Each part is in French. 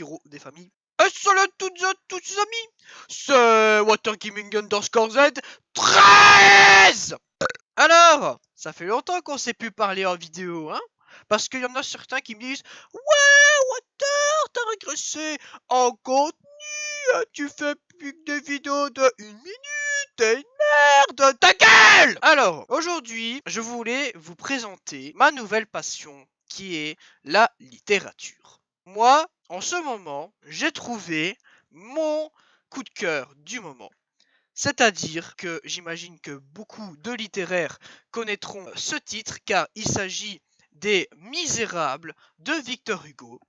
sirop des familles. Et salut toutes et tous les amis, c'est Water Gaming underscore Z 13. Alors, ça fait longtemps qu'on s'est plus parler en vidéo, hein? Parce qu'il y en a certains qui me disent « Ouais, Water, t'as régressé en contenu, tu fais plus que des vidéos de 1 minute, t'es une merde, ta gueule !» Alors, aujourd'hui, je voulais vous présenter ma nouvelle passion, qui est la littérature. Moi, en ce moment, j'ai trouvé mon coup de cœur du moment. C'est-à-dire que j'imagine que beaucoup de littéraires connaîtront ce titre car il s'agit des Misérables de Victor Hugo.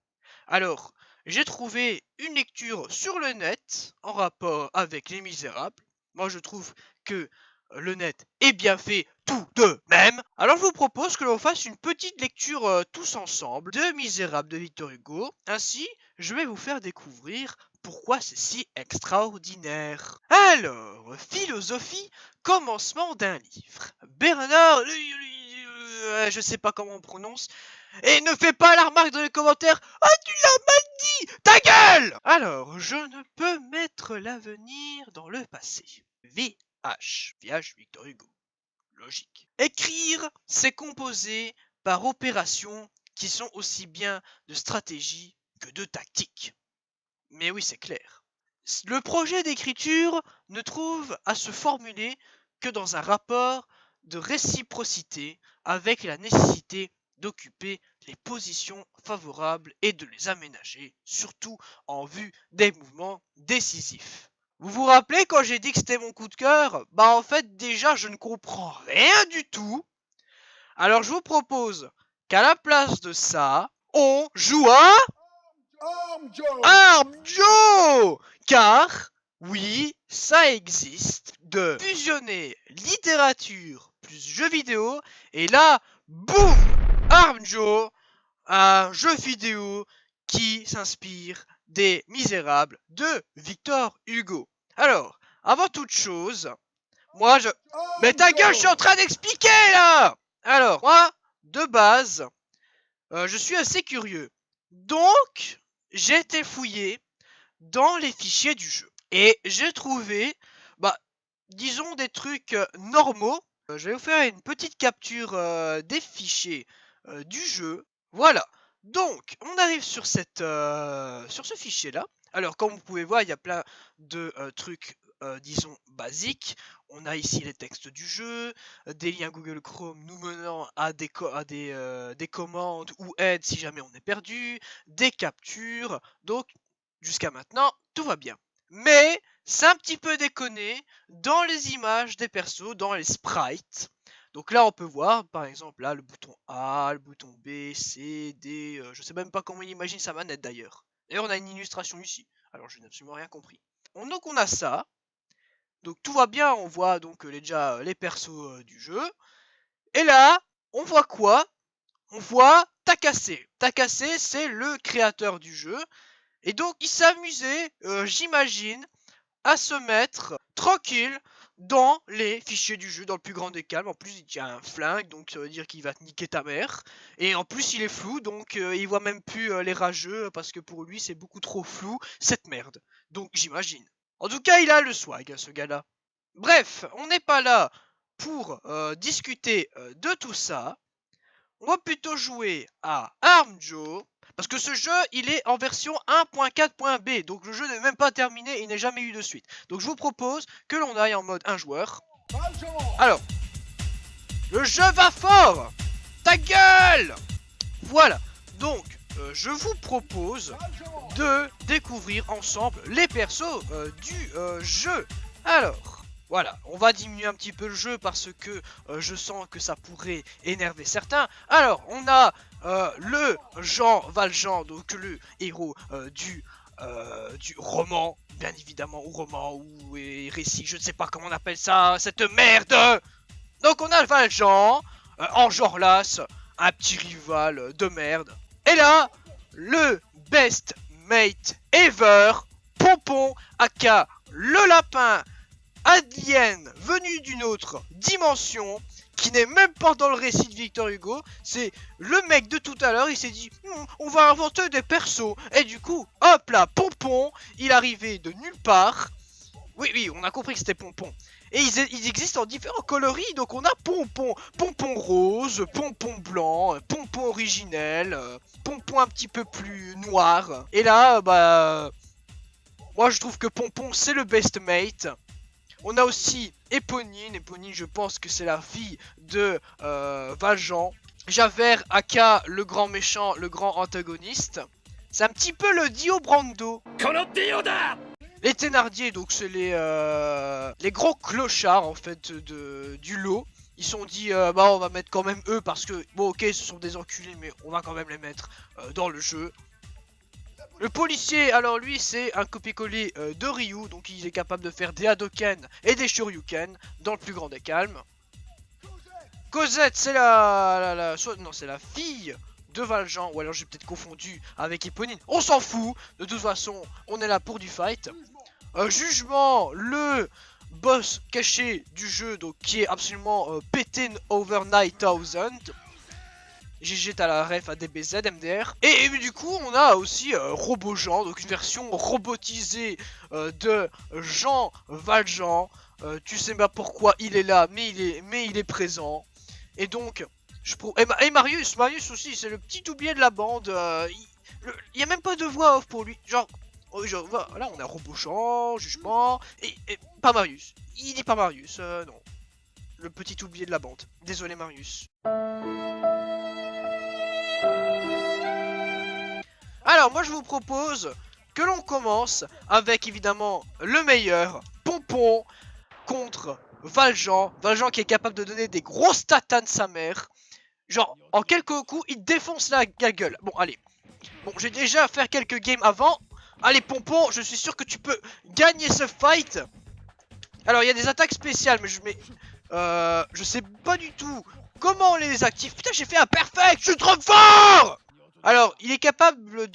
Alors, j'ai trouvé une lecture sur le net en rapport avec les Misérables. Moi, je trouve que le net est bien fait tout de même. Alors, je vous propose que l'on fasse une petite lecture tous ensemble de Misérables de Victor Hugo. Ainsi, je vais vous faire découvrir pourquoi c'est si extraordinaire. Alors, philosophie, commencement d'un livre. Bernard, je sais pas comment on prononce, et ne fais pas la remarque dans les commentaires. Ah, tu l'as mal dit, ta gueule! Alors, je ne peux mettre l'avenir dans le passé. VH Victor Hugo. Logique. Écrire, c'est composer par opérations qui sont aussi bien de stratégie que de tactique. Mais oui, c'est clair. Le projet d'écriture ne trouve à se formuler que dans un rapport de réciprocité avec la nécessité d'occuper les positions favorables et de les aménager, surtout en vue des mouvements décisifs. Vous vous rappelez quand j'ai dit que c'était mon coup de cœur? Bah en fait déjà je ne comprends rien du tout. Alors je vous propose qu'à la place de ça, on joue à Arm Joe! Car, oui, ça existe de fusionner littérature plus jeux vidéo, et là, boum! Arm Joe, un jeu vidéo qui s'inspire des Misérables de Victor Hugo. Alors, avant toute chose, moi je... Mais ta gueule, je suis en train d'expliquer là! Alors, moi, de base, je suis assez curieux. Donc, j'ai été fouillé dans les fichiers du jeu. Et j'ai trouvé, disons des trucs normaux. Je vais vous faire une petite capture des fichiers du jeu. Voilà. Donc, on arrive sur sur ce fichier-là. Alors, comme vous pouvez voir, il y a plein de trucs, disons, basiques. On a ici les textes du jeu, des liens Google Chrome nous menant à des commandes ou aides si jamais on est perdu, des captures. Donc, jusqu'à maintenant, tout va bien. Mais, c'est un petit peu déconné dans les images des persos, dans les sprites. Donc là, on peut voir, par exemple, là, le bouton A, le bouton B, C, D, je sais même pas comment il imagine sa manette d'ailleurs. D'ailleurs, on a une illustration ici. Alors, je n'ai absolument rien compris. Donc, on a ça. Donc, tout va bien, on voit donc déjà les persos du jeu. Et là, on voit quoi? On voit Takase. Takase, c'est le créateur du jeu. Et donc, il s'amusait, j'imagine, à se mettre tranquille dans les fichiers du jeu, dans le plus grand des calmes. En plus, il tient un flingue, donc ça veut dire qu'il va te niquer ta mère. Et en plus, il est flou, donc il voit même plus les rageux, parce que pour lui, c'est beaucoup trop flou, cette merde. Donc, j'imagine. En tout cas, il a le swag, ce gars-là. Bref, on n'est pas là pour discuter de tout ça. On va plutôt jouer à Arm Joe. Parce que ce jeu, il est en version 1.4.b. Donc le jeu n'est même pas terminé, il n'est jamais eu de suite. Donc je vous propose que l'on aille en mode un joueur. Alors, le jeu va fort! Ta gueule! Voilà. Donc, je vous propose de découvrir ensemble les persos du jeu. Alors... Voilà, on va diminuer un petit peu le jeu parce que je sens que ça pourrait énerver certains. Alors, on a le Jean Valjean, donc le héros du roman, bien évidemment, ou roman, ou récit, je ne sais pas comment on appelle ça, cette merde. Donc on a le Valjean, Enjolras, un petit rival de merde. Et là, le best mate ever, Pompon, aka le lapin, alien venu d'une autre dimension qui n'est même pas dans le récit de Victor Hugo. C'est le mec de tout à l'heure, il s'est dit on va inventer des persos. Et du coup, hop là, Pompon, il arrivait de nulle part. Oui, on a compris que c'était Pompon. Et ils existent en différents coloris, donc on a Pompon, Pompon rose, Pompon blanc, Pompon originel, Pompon un petit peu plus noir. Et là, bah... moi je trouve que Pompon c'est le best mate. On a aussi Éponine. Éponine, je pense que c'est la fille de Valjean. Javert, aka le grand méchant, le grand antagoniste. C'est un petit peu le Dio Brando. Les Thénardier, donc c'est les gros clochards en fait du lot. Ils se sont dit bah on va mettre quand même eux parce que bon ok ce sont des enculés mais on va quand même les mettre dans le jeu. Le policier, alors lui c'est un copier-coller de Ryu, donc il est capable de faire des Hadoken et des Shoryuken dans le plus grand des calmes. Cosette c'est c'est la fille de Valjean, ou alors j'ai peut-être confondu avec Éponine, on s'en fout, de toute façon on est là pour du fight. Jugement, le boss caché du jeu, donc qui est absolument pété over 9000. GG t'as la ref à DBZ MDR. Et du coup on a aussi RoboJean, donc une version robotisée de Jean Valjean. Tu sais pas pourquoi il est là, mais il est présent. Et donc et Marius aussi, c'est le petit oublié de la bande. Il y a même pas de voix off pour lui. Genre là on a RoboJean, Jugement, et pas Marius. Il dit pas Marius, non. Le petit oublié de la bande. Désolé Marius. Alors moi je vous propose que l'on commence avec évidemment le meilleur, Pompon, contre Valjean. Valjean qui est capable de donner des grosses tatanes sa mère. Genre en quelques coups il défonce la gueule. Bon allez, bon j'ai déjà fait quelques games avant. Allez Pompon, je suis sûr que tu peux gagner ce fight. Alors il y a des attaques spéciales mais je sais pas du tout comment on les active. Putain j'ai fait un perfect, je suis trop fort. Alors, il est capable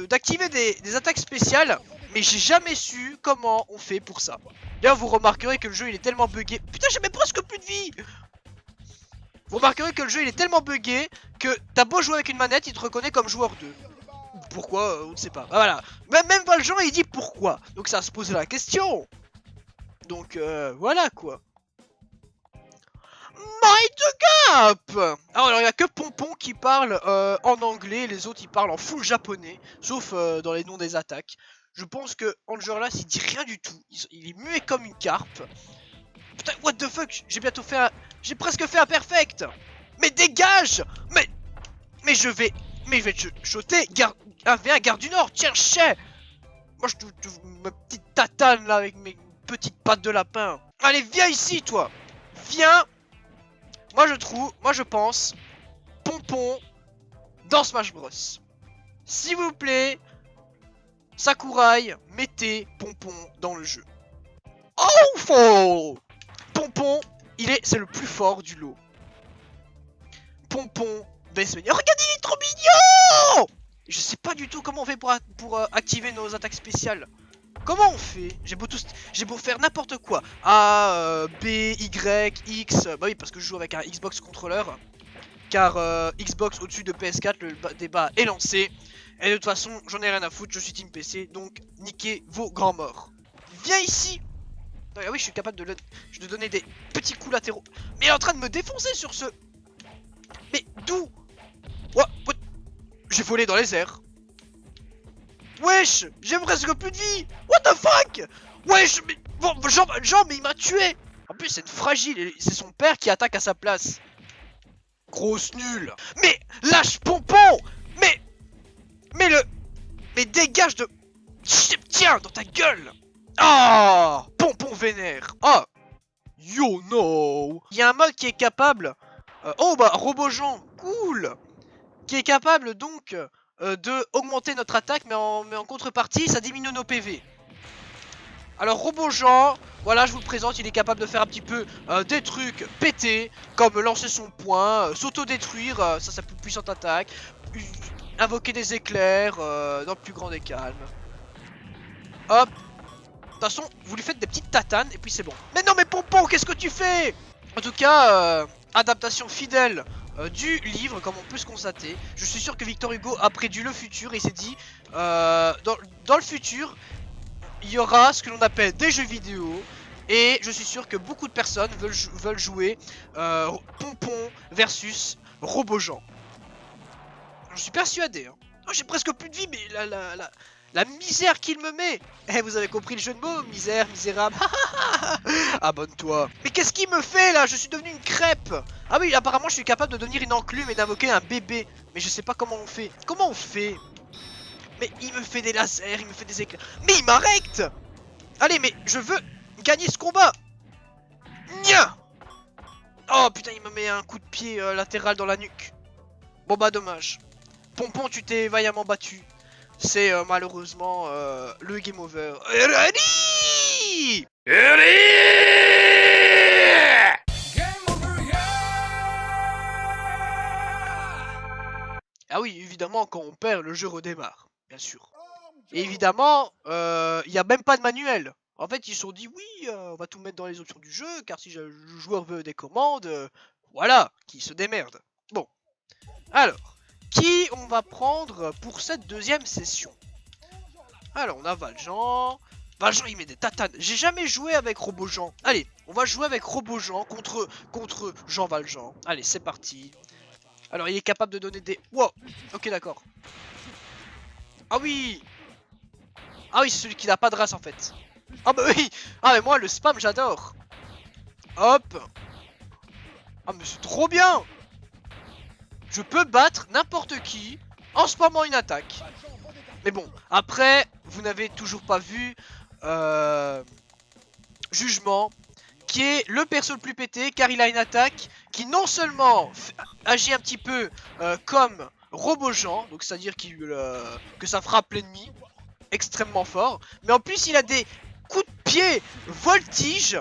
d'activer des attaques spéciales, mais j'ai jamais su comment on fait pour ça. D'ailleurs, vous remarquerez que le jeu il est tellement bugué. Putain, j'ai même presque plus de vie. Vous remarquerez que le jeu il est tellement bugué que t'as beau jouer avec une manette, il te reconnaît comme joueur 2. Pourquoi on ne sait pas. Ah, voilà. Même Valjean il dit pourquoi. Donc ça se pose la question. Donc voilà quoi. Mind Gap. Alors il n'y a que Pompon qui parle en anglais, les autres ils parlent en full japonais, sauf dans les noms des attaques. Je pense que Angerlas il dit rien du tout, il est muet comme une carpe. Putain, what the fuck, j'ai presque fait un perfect. Mais dégage. Mais je vais te shotter, un V1 garde du Nord, tiens chais. Moi je te ma petite tatane là avec mes petites pattes de lapin. Allez viens ici toi. Viens. Moi je pense Pompon dans Smash Bros. S'il vous plaît, Sakurai, mettez Pompon dans le jeu. Oh faux. Pompon, c'est le plus fort du lot. Pompon, best menu. Regardez, il est trop mignon. Je sais pas du tout comment on fait pour activer nos attaques spéciales. Comment on fait? J'ai beau faire n'importe quoi. A, B, Y, X. Bah oui, parce que je joue avec un Xbox contrôleur. Car Xbox au-dessus de PS4, le débat est lancé. Et de toute façon, j'en ai rien à foutre, je suis team PC. Donc, niquez vos grands morts. Viens ici. Ah oui, je suis capable de donner des petits coups latéraux. Mais il est en train de me défoncer sur ce... Mais d'où? What? J'ai volé dans les airs. Wesh, j'ai presque plus de vie. What the fuck? Wesh, mais bon, Jean, mais il m'a tué. En plus, c'est une fragile. C'est son père qui attaque à sa place. Grosse nulle. Mais lâche Pompon. Mais dégage de... Tiens, dans ta gueule. Ah, Pompon vénère. Ah, yo no. Il y a un mode qui est capable... oh bah, RoboJean, cool. Qui est capable donc... de augmenter notre attaque, mais en contrepartie ça diminue nos PV. Alors RoboJean, voilà je vous le présente, il est capable de faire un petit peu des trucs pétés, comme lancer son poing, s'auto-détruire, ça c'est sa plus puissante attaque, invoquer des éclairs dans le plus grand des calmes. Hop. toute façon, vous lui faites des petites tatanes et puis c'est bon. Mais non mais Pompon, qu'est-ce que tu fais? En tout cas, adaptation fidèle du livre, comme on peut se constater. Je suis sûr que Victor Hugo a prédit le futur et s'est dit, dans le futur, il y aura ce que l'on appelle des jeux vidéo. Et je suis sûr que beaucoup de personnes veulent jouer Pompon versus RoboJean. Je suis persuadé. Hein. Oh, j'ai presque plus de vie, mais la misère qu'il me met. Eh, vous avez compris le jeu de mots? Misère, misérable. Abonne-toi. Mais qu'est-ce qu'il me fait là? Je suis devenu une crêpe. Ah oui, apparemment je suis capable de devenir une enclume et d'invoquer un bébé. Mais je sais pas comment on fait. Comment on fait? Mais il me fait des lasers, il me fait des éclairs. Mais il m'arrête. Allez, mais je veux gagner ce combat. Nya. Oh putain, il me met un coup de pied latéral dans la nuque. Bon bah dommage. Pompon, tu t'es vaillamment battu. C'est malheureusement le game over. Ready. Ah oui, évidemment, quand on perd, le jeu redémarre. Bien sûr. Et évidemment, il n'y a même pas de manuel. En fait, ils se sont dit, oui, on va tout mettre dans les options du jeu, car si le joueur veut des commandes, voilà, qui se démerde. Bon. Alors, qui on va prendre pour cette deuxième session? Alors, on a Valjean. Valjean, il met des tatanes. J'ai jamais joué avec RoboJean. Allez, on va jouer avec RoboJean contre Jean Valjean. Allez, c'est parti. Alors, il est capable de donner des... Wow, ok, d'accord. Ah oui. Ah oui, c'est celui qui n'a pas de race, en fait. Ah bah oui. Ah mais moi, le spam, j'adore. Hop. Ah mais c'est trop bien. Je peux battre n'importe qui en spammant une attaque. Mais bon, après, vous n'avez toujours pas vu Jugement, qui est le perso le plus pété, car il a une attaque qui non seulement agit un petit peu comme RoboJean, donc c'est-à-dire que ça frappe l'ennemi extrêmement fort, mais en plus il a des coups de pied voltige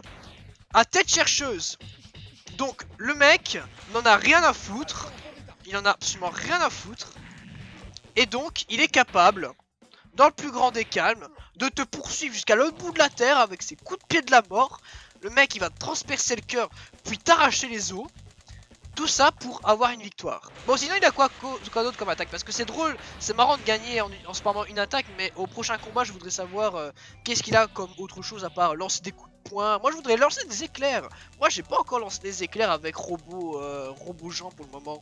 à tête chercheuse. Donc le mec n'en a rien à foutre, il en a absolument rien à foutre, et donc il est capable, dans le plus grand des calmes, de te poursuivre jusqu'à l'autre bout de la terre avec ses coups de pied de la mort. Le mec il va te transpercer le cœur, puis t'arracher les os. Tout ça pour avoir une victoire. Bon, sinon il a quoi d'autre comme attaque? Parce que c'est drôle, c'est marrant de gagner en spammant une attaque, mais au prochain combat je voudrais savoir qu'est-ce qu'il a comme autre chose à part lancer des coups de poing. Moi je voudrais lancer des éclairs. Moi j'ai pas encore lancé des éclairs avec RoboJean pour le moment.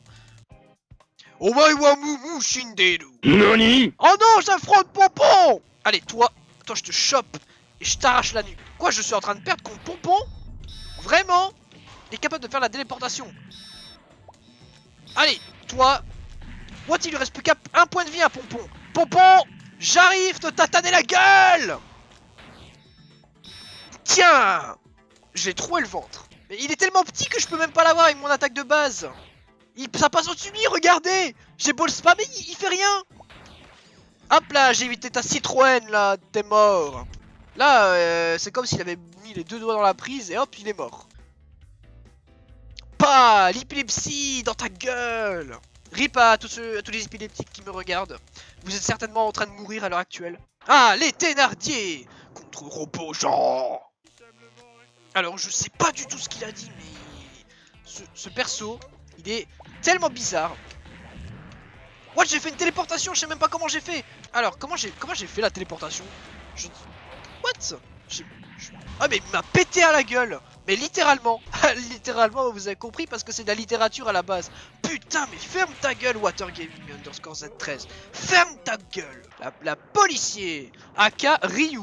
Omae Mumu Shinderu. Nani? Oh non, j'affronte Pompon. Allez, toi je te chope et je t'arrache la nuque. Quoi, je suis en train de perdre contre Pompon? Vraiment? Il est capable de faire la téléportation. Allez, toi. What, il lui reste plus qu'un point de vie à Pompon. Pompon, j'arrive te tataner la gueule. Tiens. J'ai troué le ventre. Mais il est tellement petit que je peux même pas l'avoir avec mon attaque de base. Ça passe au-dessus de lui, regardez. J'ai beau le spammer, il fait rien. Hop là, j'ai évité ta Citroën là, t'es mort. Là, c'est comme s'il avait mis les deux doigts dans la prise et hop, il est mort. Pas l'épilepsie dans ta gueule. Rip à tous les épileptiques qui me regardent. Vous êtes certainement en train de mourir à l'heure actuelle. Ah, les Thénardier contre RoboJean. Alors, je sais pas du tout ce qu'il a dit, mais ce perso, il est tellement bizarre. What, j'ai fait une téléportation, je sais même pas comment j'ai fait. Alors, comment j'ai fait la téléportation? What? Ah mais il m'a pété à la gueule. Mais littéralement. Littéralement, vous avez compris, parce que c'est de la littérature à la base. Putain, mais ferme ta gueule, Watergaming underscore Z13. Ferme ta gueule. La policier aka Ryu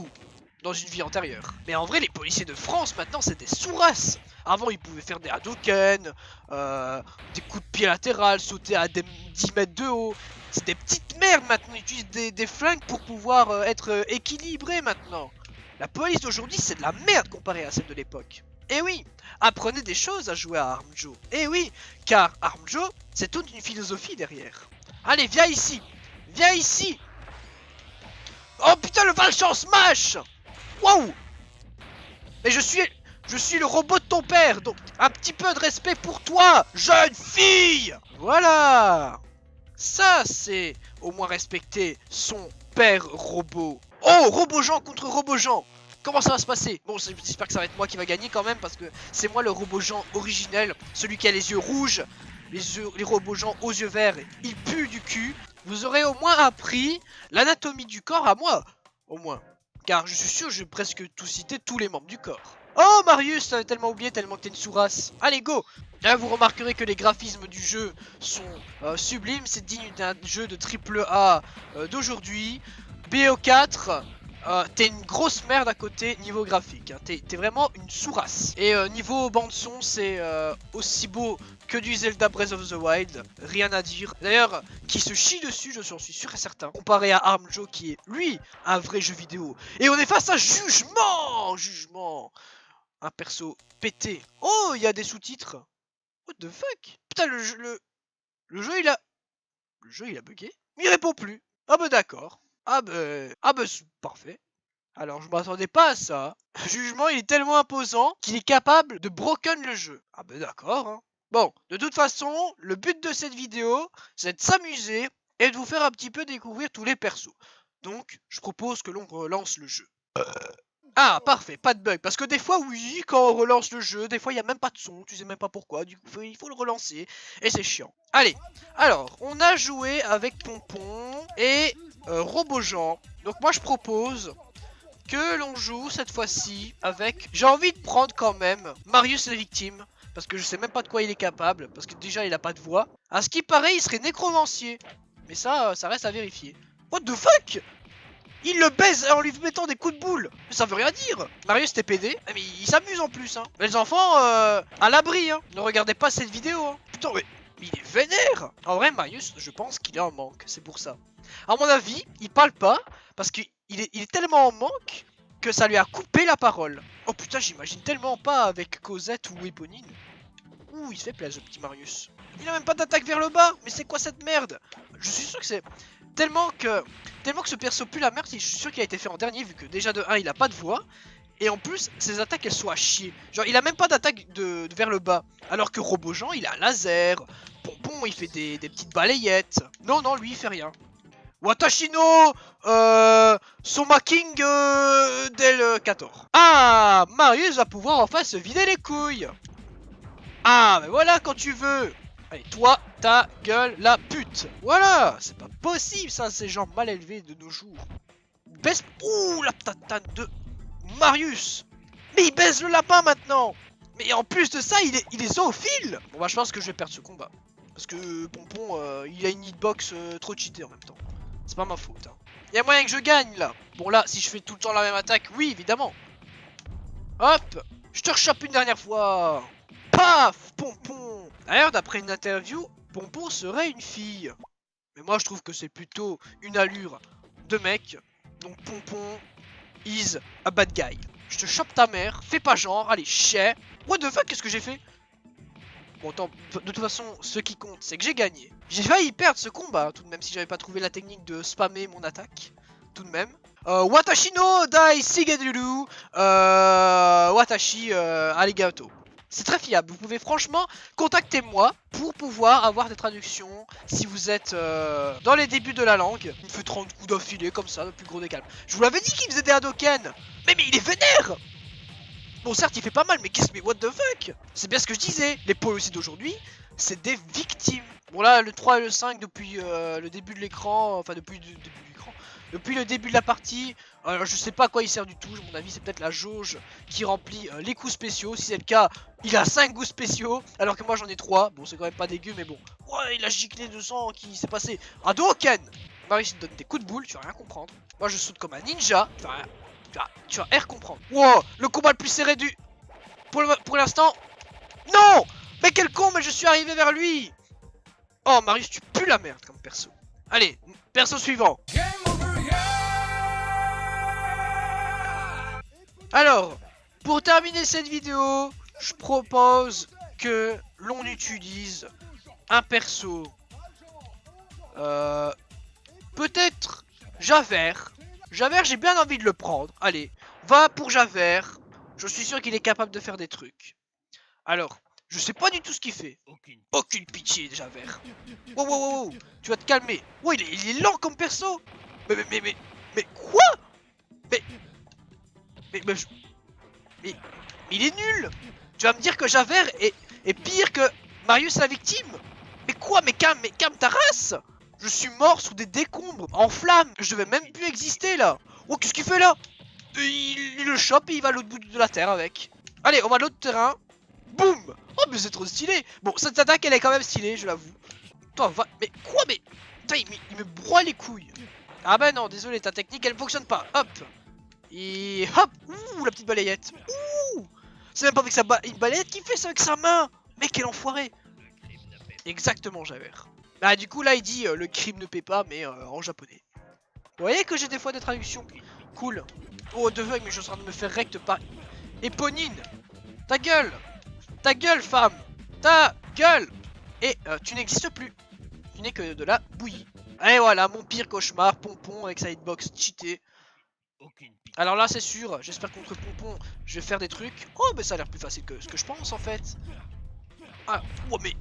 dans une vie antérieure. Mais en vrai, les policiers de France maintenant, c'est des sous-races. Avant, ils pouvaient faire des Hadouken, des coups de pied latéral, sauter à 10 mètres de haut. C'est des petites merdes maintenant. Ils utilisent des flingues pour pouvoir être équilibrés maintenant. La police d'aujourd'hui, c'est de la merde comparée à celle de l'époque. Et oui, apprenez des choses à jouer à Arm Joe. Et oui, car Arm Joe, c'est toute une philosophie derrière. Allez, viens ici. Viens ici. Oh putain, le Valjean smash. Waouh. Mais je suis le robot de ton père, donc un petit peu de respect pour toi, jeune fille. Voilà. Ça, c'est au moins respecter son père robot. Oh, RoboJean contre RoboJean. comment ça va se passer? Bon, j'espère que ça va être moi qui va gagner quand même, parce que c'est moi le RoboJean originel, celui qui a les yeux rouges, les RoboJean aux yeux verts, il pue du cul. Vous aurez au moins appris l'anatomie du corps à moi, au moins. Car je suis sûr, je vais presque tout citer tous les membres du corps. Oh Marius, t'avais tellement oublié, tellement que t'es une sourasse. Allez, go! Là, vous remarquerez que les graphismes du jeu sont sublimes. C'est digne d'un jeu de AAA d'aujourd'hui. BO4, t'es une grosse merde à côté niveau graphique. Hein. T'es vraiment une sourasse. Et niveau bande son, c'est aussi beau que du Zelda Breath of the Wild. Rien à dire. D'ailleurs, qui se chie dessus, je suis sûr et certain. Comparé à Armjo, qui est, lui, un vrai jeu vidéo. Et on est face à Jugement! Jugement! Un perso pété. Oh, il y a des sous-titres. What the fuck? Putain, le jeu il a... Le jeu il a bugué. Il répond plus. Ah bah d'accord. Ah bah c'est parfait. Alors je m'attendais pas à ça. Jugement il est tellement imposant qu'il est capable de broken le jeu. Ah bah d'accord hein. Bon, de toute façon, le but de cette vidéo, c'est de s'amuser et de vous faire un petit peu découvrir tous les persos. Donc, je propose que l'on relance le jeu. Ah, parfait, pas de bug. Parce que des fois, oui, quand on relance le jeu, des fois, il n'y a même pas de son. Tu sais même pas pourquoi. Du coup, il faut le relancer. Et c'est chiant. Allez, alors, on a joué avec Pompon et RoboJean. Donc, moi, je propose que l'on joue cette fois-ci avec... J'ai envie de prendre quand même Marius la victime. Parce que je sais même pas de quoi il est capable. Parce que déjà, il a pas de voix. À ce qui paraît, il serait nécromancier. Mais ça, ça reste à vérifier. What the fuck? Il le baise en lui mettant des coups de boule. Mais ça veut rien dire. Marius t'es PD. Mais il s'amuse en plus hein. Les enfants à l'abri hein. Ne regardez pas cette vidéo hein. Putain mais il est vénère. En vrai Marius je pense qu'il est en manque. C'est pour ça. À mon avis il parle pas. Parce qu'il est tellement en manque que ça lui a coupé la parole. Oh putain j'imagine tellement pas avec Cosette ou Éponine. Ouh il se fait plaisir le petit Marius. Il a même pas d'attaque vers le bas. Mais c'est quoi cette merde? Je suis sûr que c'est... Tellement que ce perso pue la merde, je suis sûr qu'il a été fait en dernier vu que déjà de 1 il a pas de voix. Et en plus ses attaques elles sont à chier. Genre il a même pas d'attaque de vers le bas. Alors que RoboJean il a un laser. Pompon il fait des petites balayettes. Non non lui il fait rien. Watashino Soma King Del 14. Ah Marius va pouvoir enfin se vider les couilles. Ah mais voilà quand tu veux. Allez, toi, ta gueule, la pute. Voilà, c'est pas possible ça, ces gens mal élevés de nos jours. Baisse... Ouh, la tatane de Marius. Mais il baise le lapin maintenant. Mais en plus de ça, il est zoophile. Bon bah je pense que je vais perdre ce combat. Parce que Pompon, il a une hitbox trop cheatée en même temps. C'est pas ma faute. Hein. Il y a moyen que je gagne là. Bon là, si je fais tout le temps la même attaque, oui évidemment. Hop, je te rechoppe une dernière fois. Paf, Pompon. D'ailleurs, d'après une interview, Pompon serait une fille. Mais moi, je trouve que c'est plutôt une allure de mec. Donc, Pompon is a bad guy. Je te chope ta mère, fais pas genre, allez, chais. What the fuck, qu'est-ce que j'ai fait? Bon, attends, de toute façon, ce qui compte, c'est que j'ai gagné. J'ai failli perdre ce combat, tout de même, si j'avais pas trouvé la technique de spammer mon attaque. Tout de même. Watashi no Dai Sigeduru Watashi Arigato. C'est très fiable, vous pouvez franchement contacter moi pour pouvoir avoir des traductions si vous êtes dans les débuts de la langue. Il me fait 30 coups d'affilée comme ça, le plus gros des calmes. Je vous l'avais dit qu'il faisait des Hadoken. Mais il est vénère. Bon certes il fait pas mal mais qu'est-ce que what the fuck? C'est bien ce que je disais, les policiers d'aujourd'hui c'est des victimes. Bon là le 3 et le 5 depuis le début de l'écran, enfin depuis le début de l'écran. Depuis le début de la partie, alors je sais pas à quoi il sert du tout, à mon avis c'est peut-être la jauge qui remplit les coups spéciaux. Si c'est le cas, il a 5 coups spéciaux, alors que moi j'en ai 3. Bon c'est quand même pas dégueu mais bon. Ouais il a giclé de sang qui s'est passé. Un Hadouken. Marius il te donne des coups de boule, tu vas rien comprendre. Moi je saute comme un ninja, tu vas rien comprendre. Wow, le combat le plus serré du... Pour l'instant. Non. Mais quel con, mais je suis arrivé vers lui. Oh Marius tu pues la merde comme perso. Allez, perso suivant. Alors, pour terminer cette vidéo, je propose que l'on utilise un perso. Peut-être Javert. Javert, j'ai bien envie de le prendre. Allez, va pour Javert. Je suis sûr qu'il est capable de faire des trucs. Alors, je sais pas du tout ce qu'il fait. Aucune pitié, Javert. Wow, wow, wow, wow. Tu vas te calmer. Oh, il est lent comme perso. Mais quoi? Mais Mais il est nul. Tu vas me dire que Javert est pire que Marius la victime? Mais quoi? Mais calme ta race! Je suis mort sous des décombres, en flammes. Je devais même plus exister là. Oh, qu'est-ce qu'il fait là? Il le chope et il va à l'autre bout de la terre avec. Allez, on va à l'autre terrain. Boum! Oh, mais c'est trop stylé. Bon, cette attaque, elle est quand même stylée, je l'avoue. Toi, va... Mais quoi? Mais... Putain, il me broie les couilles. Ah bah non, désolé, ta technique, elle fonctionne pas. Hop. Et hop. Ouh, la petite balayette. Ouh. C'est même pas avec une balayette qui fait ça avec sa main. Mais quel enfoiré. Exactement, Javert. Bah du coup, là, il dit le crime ne paie pas, mais en japonais. Vous voyez que j'ai des fois des traductions. Cool. Oh, de mais je suis en train de me faire recte par... Éponine. Ta gueule. Ta gueule, femme. Ta gueule. Et tu n'existes plus. Tu n'es que de la bouillie. Et voilà, mon pire cauchemar, Pompon avec sa hitbox cheatée. Alors là, c'est sûr, j'espère contre Pompon, je vais faire des trucs. Oh, mais ça a l'air plus facile que ce que je pense en fait. Ah, oh, mais...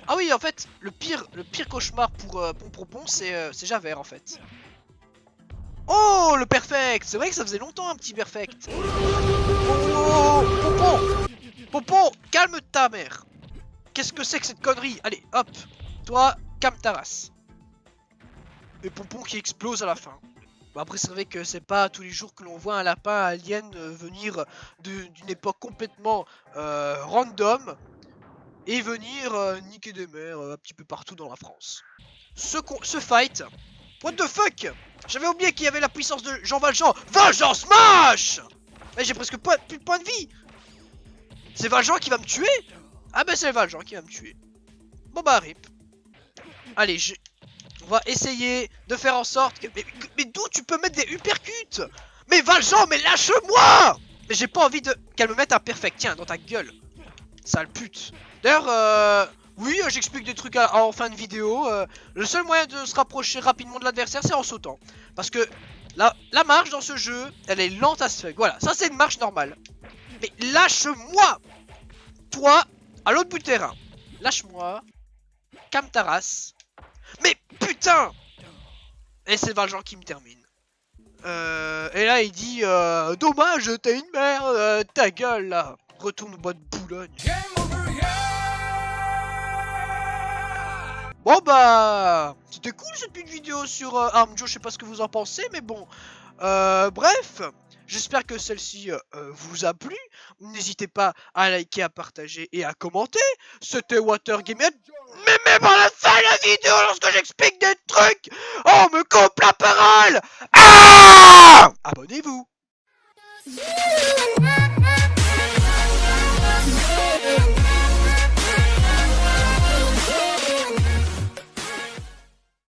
Ah oui, en fait, le pire cauchemar pour Pompon, c'est Javert en fait. Oh, le perfect. C'est vrai que ça faisait longtemps un petit perfect. Oh, Pompon. Pompon, calme ta mère. Qu'est-ce que c'est que cette connerie? Allez, hop. Toi, calme ta race. Et Pompon qui explose à la fin. Bon, après, c'est vrai que c'est pas tous les jours que l'on voit un lapin alien venir d'une époque complètement random et venir niquer des mères un petit peu partout dans la France. Ce fight, what the fuck? J'avais oublié qu'il y avait la puissance de Jean Valjean. Valjean smash! Mais j'ai presque plus de points de vie. C'est Valjean qui va me tuer? Ah bah c'est Valjean qui va me tuer. Bon bah rip. Allez, on va essayer de faire en sorte que... Mais d'où tu peux mettre des uppercuts? Mais Valjean, mais lâche-moi! Mais j'ai pas envie de... qu'elle me mette un perfect. Tiens, dans ta gueule. Sale pute. D'ailleurs, oui, j'explique des trucs en fin de vidéo. Le seul moyen de se rapprocher rapidement de l'adversaire, c'est en sautant. Parce que la marche dans ce jeu, elle est lente à se faire. Voilà, ça c'est une marche normale. Mais lâche-moi! Toi, à l'autre bout de terrain. Lâche-moi. Calme ta race. Mais putain! Et c'est Valjean qui me termine. Et là il dit dommage, t'as une merde, ta gueule là. Retourne au bois de Boulogne. Bon bah, c'était cool cette petite vidéo sur Armjo, je sais pas ce que vous en pensez, mais bon. Bref, j'espère que celle-ci vous a plu. N'hésitez pas à liker, à partager et à commenter. C'était Watergame. Mais même à la fin de la vidéo, lorsque j'explique des trucs, on me coupe la parole. Ah! Abonnez-vous.